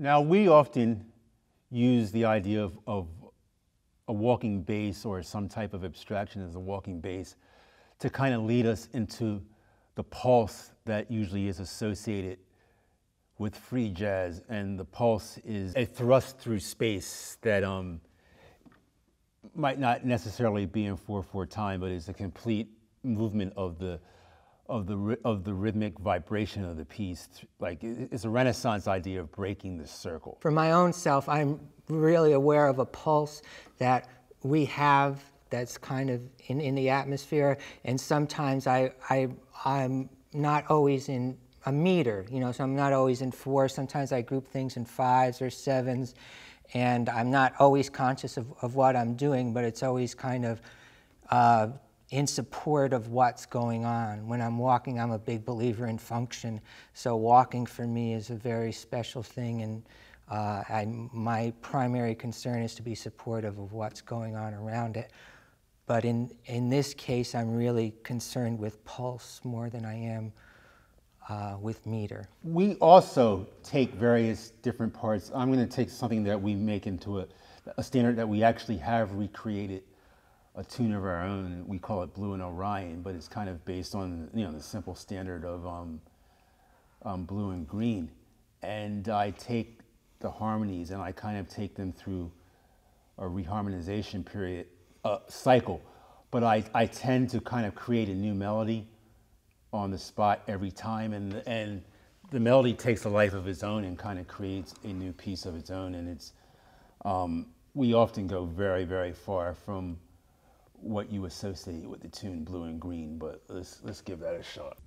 Now, we often use the idea of a walking bass or some type of abstraction as a walking bass to kind of lead us into the pulse that usually is associated with free jazz. And the pulse is a thrust through space that might not necessarily be in 4/4 time, but is a complete movement of the rhythmic vibration of the piece. Like, it's a Renaissance idea of breaking the circle. For my own self, I'm really aware of a pulse that we have that's kind of in the atmosphere, and sometimes I'm not always in a meter, you know, so I'm not always in 4. Sometimes I group things in 5s or 7s, and I'm not always conscious of what I'm doing, but it's always kind of in support of what's going on. When I'm walking, I'm a big believer in function, so walking for me is a very special thing, and my primary concern is to be supportive of what's going on around it. But in this case, I'm really concerned with pulse more than I am with meter. We also take various different parts. I'm going to take something that we make into a standard that we actually have recreated a tune of our own. We call it Blue and Orion, but it's kind of based on, you know, the simple standard of blue and green. And I take the harmonies and I kind of take them through a reharmonization period cycle, but I tend to kind of create a new melody on the spot every time, and the melody takes a life of its own and kind of creates a new piece of its own. And it's we often go very, very far from what you associate with the tune Blue and Green, but let's give that a shot.